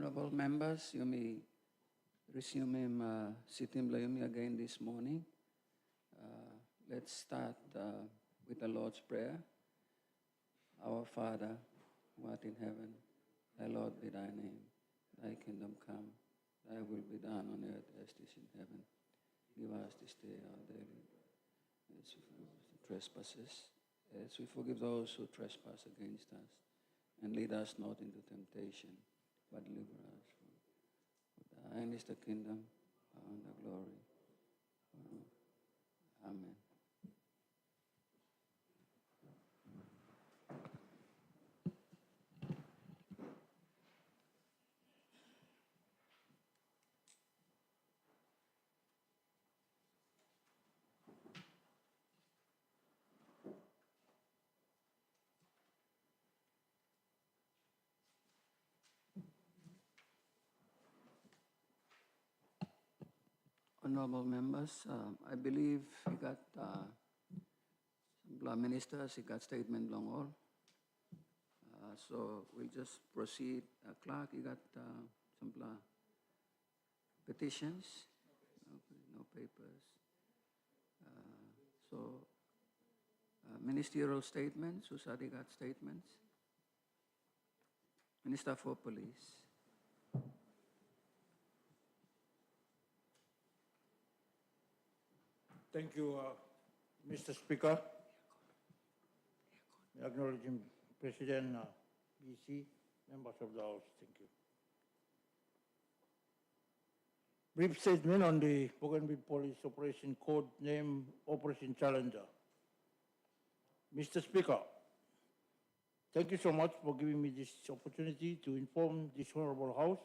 Honorable members, you may resume sitting Layumi again this morning. Let's start with the Lord's Prayer. Our Father, who art in heaven, thy Lord be thy name. Thy kingdom come, thy will be done on earth as it is in heaven. Give us this day our daily trespasses, as we forgive those who trespass against us. And lead us not into temptation, but deliver us from. For thine is the kingdom and the glory. Amen. Honorable members, I believe you got some ministers, you got statement long all. So we'll just proceed. Clerk, you got some petitions? No papers. Ministerial statements, Susadi got statements? Minister for Police. Thank you, Mr. Speaker. Acknowledging President BC, members of the House, thank you. Brief statement on the Bougainville Police Operation Code name Operation Challenger. Mr. Speaker, thank you so much for giving me this opportunity to inform this Honorable House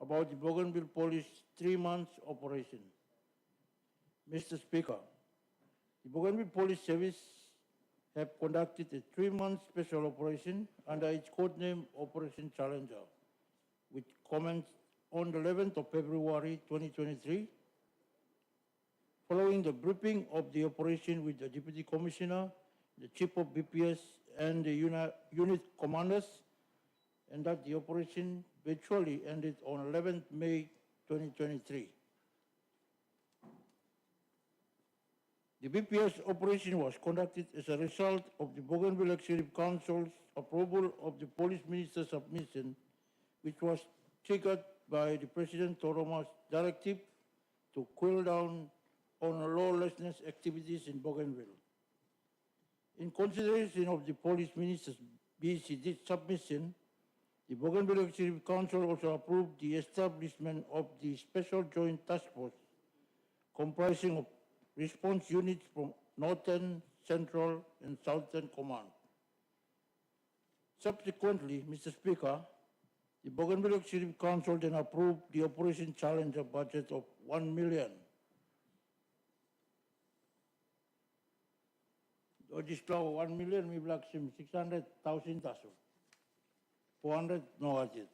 about the Bougainville Police 3-month operation. Mr. Speaker, the Bougainville Police Service have conducted a 3-month special operation under its code name Operation Challenger, which commenced on the 11th of February 2023. Following the briefing of the operation with the Deputy Commissioner, the Chief of BPS, and the unit commanders, and that the operation virtually ended on 11th May 2023. The BPS operation was conducted as a result of the Bougainville Executive Council's approval of the Police Minister's submission, which was triggered by the President Toroma's directive to cool down on lawlessness activities in Bougainville. In consideration of the Police Minister's BCD submission, the Bougainville Executive Council also approved the establishment of the Special Joint Task Force, comprising of response units from Northern, Central, and Southern Command. Subsequently, Mr. Speaker, the Bougainville Executive Council then approved the Operation Challenger budget of 1 million. Legislaw 1 million, we black 600,000 taso. 400 no budget.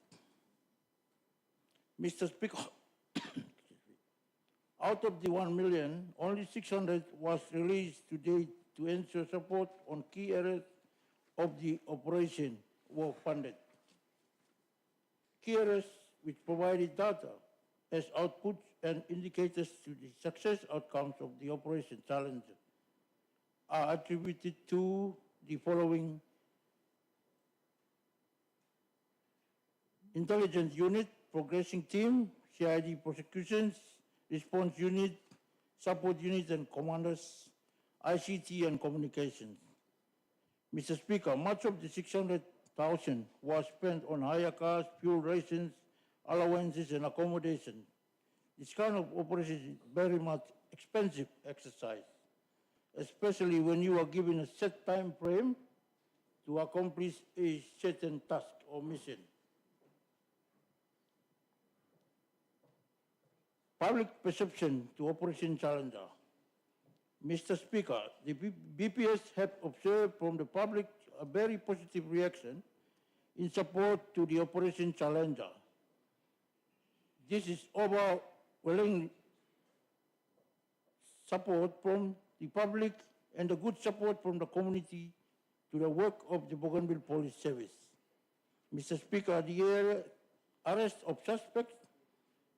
Mr. Speaker, out of the 1 million, only 600 was released to date to ensure support on key areas of the operation were funded. Key areas which provided data as outputs and indicators to the success outcomes of the Operation Challenger are attributed to the following: Intelligence Unit, Progressing Team, CID Prosecutions, Response Unit, Support Unit and Commanders, ICT and Communications. Mr. Speaker, much of the 600,000 was spent on hire cars, fuel rations, allowances and accommodation. This kind of operation is very much expensive exercise, especially when you are given a set time frame to accomplish a certain task or mission. Public perception to Operation Challenger. Mr. Speaker, the BPS have observed from the public a very positive reaction in support to the Operation Challenger. This is overwhelming support from the public and the good support from the community to the work of the Bougainville Police Service. Mr. Speaker, the area arrest of suspects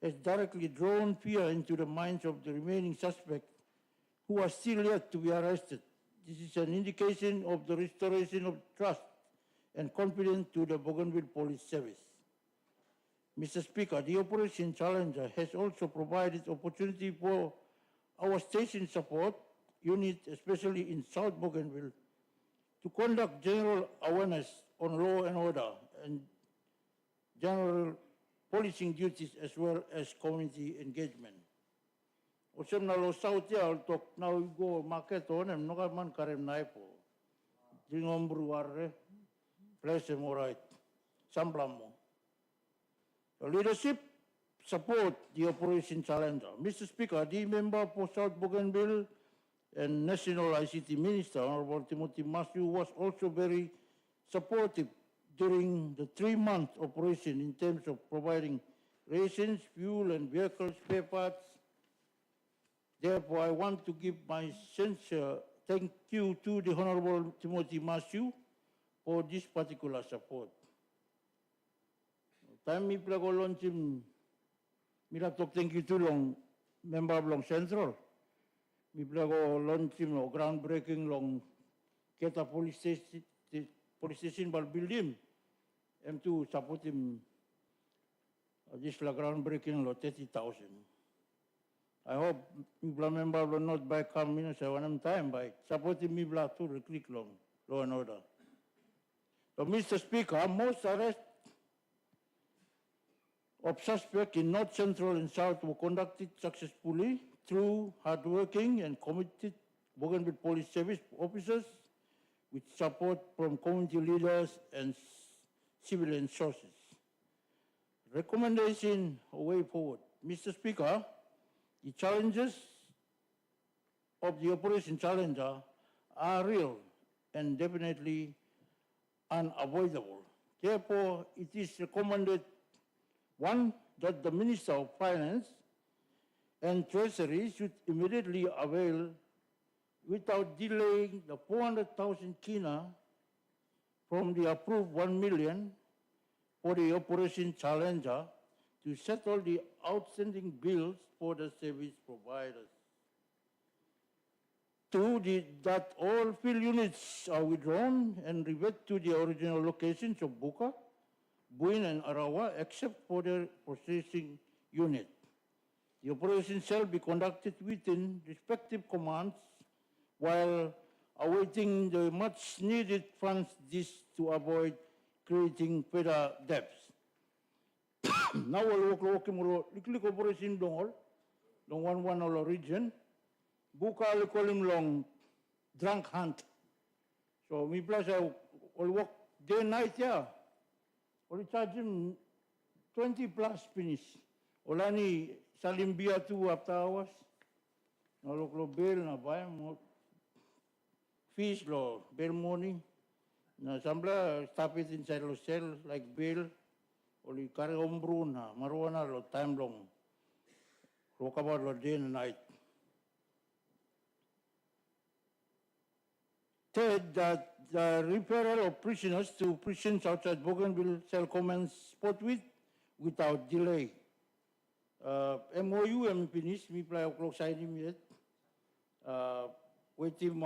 has directly drawn fear into the minds of the remaining suspects who are still yet to be arrested. This is an indication of the restoration of trust and confidence to the Bougainville Police Service. Mr. Speaker, the Operation Challenger has also provided opportunity for our station support unit, especially in South Bougainville, to conduct general awareness on law and order and general policing duties as well as community engagement. Osem na lo South ya tok na go market on em no man karem naipo. Dingom bruare place morait samblamo. The leadership support the Operation Challenger. Mr. Speaker, the member for South Bougainville and National ICT Minister, Honorable Timothy Matthew, was also very supportive during the 3-month operation in terms of providing rations, fuel, and vehicle spare parts. Therefore, I want to give my sincere thank you to the Honorable Timothy Matthew for this particular support. Time mi plago launchim, mila tok thank you to long member of Long Central. Mi plago launchim o groundbreaking long Keta police station bal building. M2 support him this la groundbreaking lo 30,000. I hope mi member will not buy come minus one time by supporting me bla to click long law and order. So Mr. Speaker, most arrests of suspects in North Central and South were conducted successfully through hardworking and committed Bougainville Police Service officers with support from community leaders and civilian sources. Recommendation way forward. Mr. Speaker, the challenges of the Operation Challenger are real and definitely unavoidable. Therefore, it is recommended, one, that the Minister of Finance and Treasury should immediately avail, without delaying, the 400,000 kina from the approved 1 million for the Operation Challenger to settle the outstanding bills for the service providers. Two, that all field units are withdrawn and revert to the original locations of Buka, Buin, and Arawa, except for the processing unit. The operation shall be conducted within respective commands while awaiting the much needed funds to avoid creating further debts. Now we'll work liklik operation long 1 region. Buka we call him long drunk hunt. So we plus I will work day and night, yeah. We'll charge him 20 plus finish. Olani salim beer 2 after hours. No lo bail na buy more fish lo bail money. Na sambla stop it inside lo cell like bail. Oli carry ombru na marwana lo time long. Rock about lo day and night. Third, that the referral of prisoners to prisons outside Bougainville shall commence forthwith without delay. MOU am finished, we play o'clock sign him yet. Waiting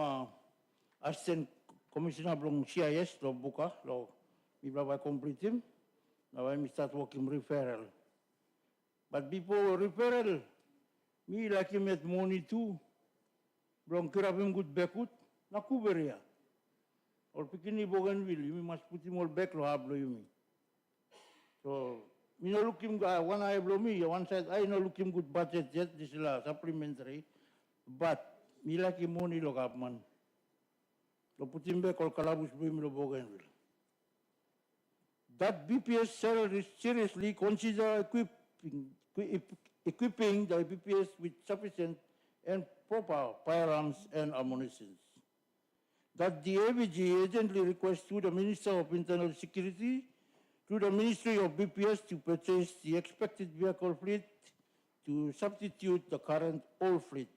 Assistant Commissioner from CIS, lo buka, lo we play complete him. Now I start working referral. But before referral, me like him at money too. From kirapim good bekut. Na kuberia. Or pikini Bougainville, you must put him all back lo hablo you. So, me no look him one eye blow me, one side I no look him good budget yet, this is la supplementary. But me like him money lo kapman. Lo put him back all kalabus blow me lo Bougainville. That BPS shall seriously consider equipping the BPS with sufficient and proper firearms and ammunition. That the AVG urgently requests to the Minister of Internal Security, to the Ministry of BPS to purchase the expected vehicle fleet to substitute the current old fleet.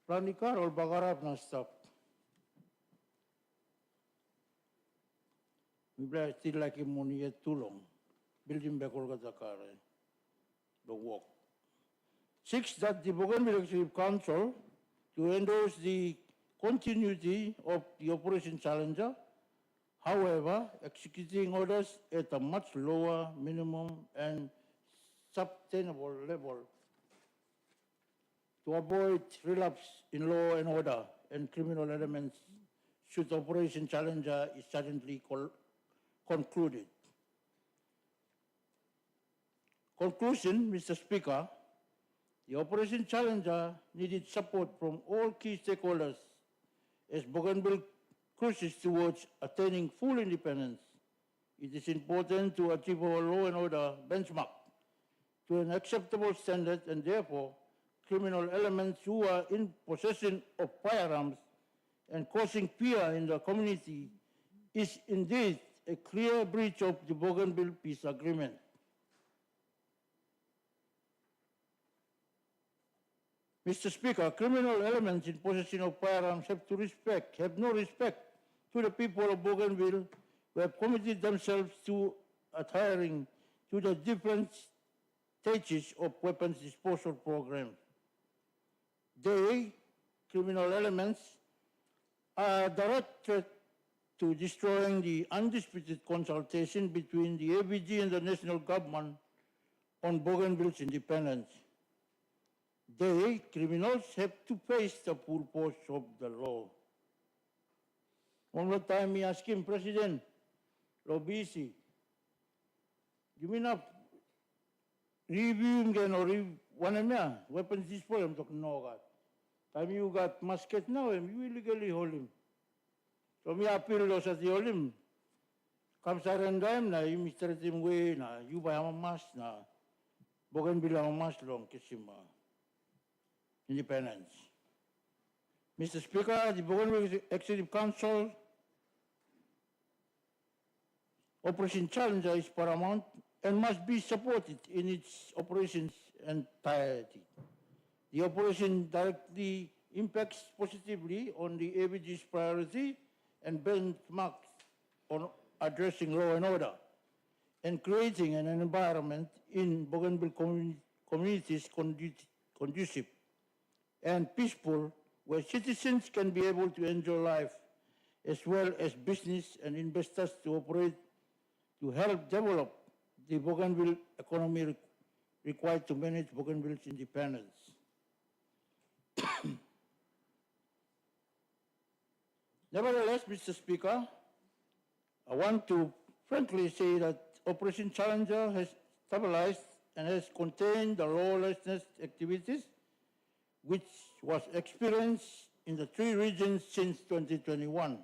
Planikar or Bagarab na stop. We still like him money yet too long. building Bekolgatakare, the work. 6, that the Bougainville Executive Council to endorse the continuity of the Operation Challenger, however, executing orders at a much lower minimum and sustainable level to avoid relapse in law and order and criminal elements should Operation Challenger is suddenly concluded. Conclusion, Mr. Speaker, the Operation Challenger needed support from all key stakeholders as Bougainville cruises towards attaining full independence. It is important to achieve our law and order benchmark to an acceptable standard, and therefore criminal elements who are in possession of firearms and causing fear in the community is indeed a clear breach of the Bougainville Peace Agreement. Mr. Speaker, criminal elements in possession of firearms have no respect to the people of Bougainville who have committed themselves to adhering to the different stages of weapons disposal programs. They, criminal elements, are a direct threat to destroying the undisputed consultation between the ABG and the national government on Bougainville's independence. They, criminals, have to face the full force of the law. One more time, we ask him, President, Lobisi, give me enough review again or one of them, weapons disposal, I'm talking no God. Time you got musket now, you illegally hold him. So me appeal those at the hold him. Come sarandam na, you Mr. Timwe na, you buy a mas na, Bougainville a mas long, kisima. Independence. Mr. Speaker, the Bougainville Executive Council Operation Challenger is paramount and must be supported in its operations entirety. The operation directly impacts positively on the ABG's priority and benchmarks on addressing law and order and creating an environment in Bougainville communities conducive and peaceful, where citizens can be able to enjoy life, as well as business and investors to operate to help develop the Bougainville economy required to manage Bougainville's independence. Nevertheless, Mr. Speaker, I want to frankly say that Operation Challenger has stabilized and has contained the lawlessness activities which was experienced in the 3 regions since 2021.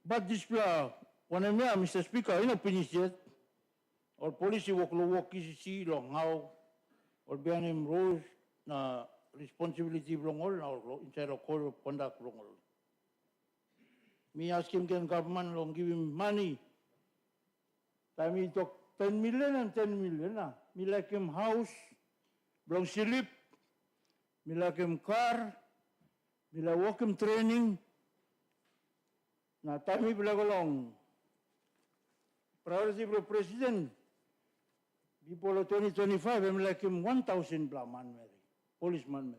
But this one of Mr. Speaker, in opinion yet, or policy work is long how or behind rules na responsibility long all now inside of code of conduct long all. Me ask him can government long give him money. Time he talk 10 million and 10 million na. Me like him house, long slip, me like him car, me like work him training. Na time he bilang along. Priority for president. Before 2025, I'm like him 1,000 man, policeman.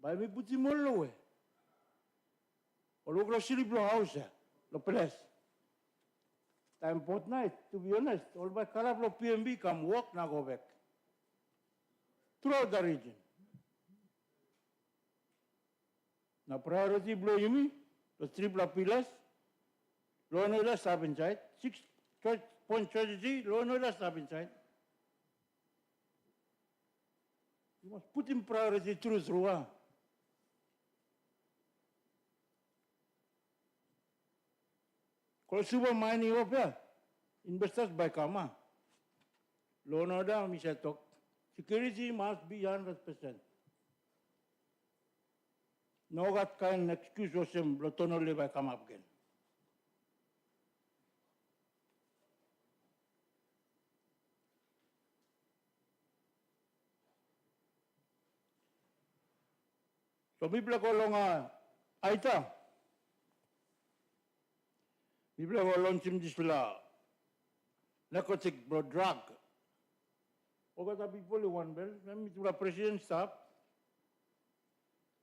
By me put him all the way. Or look at the house, the press. Time fortnight, to be honest, all by Kalablo PMB come walk now go back. Throughout the region. Now priority blow you me, the 3 pillars, law and order stop inside, 6-point strategy, law and order stop inside. You must put in priority through. Kalau super mining of ya, investors by Kama. Law and order, Mr. Talk. Security must be 100%. No got kind excuse or some lotonally by come up again. So people ko long aita. People ko long sim disla narcotic drug. Oga tapi poli one bel, nami tula president staff.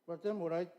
But I'm all right.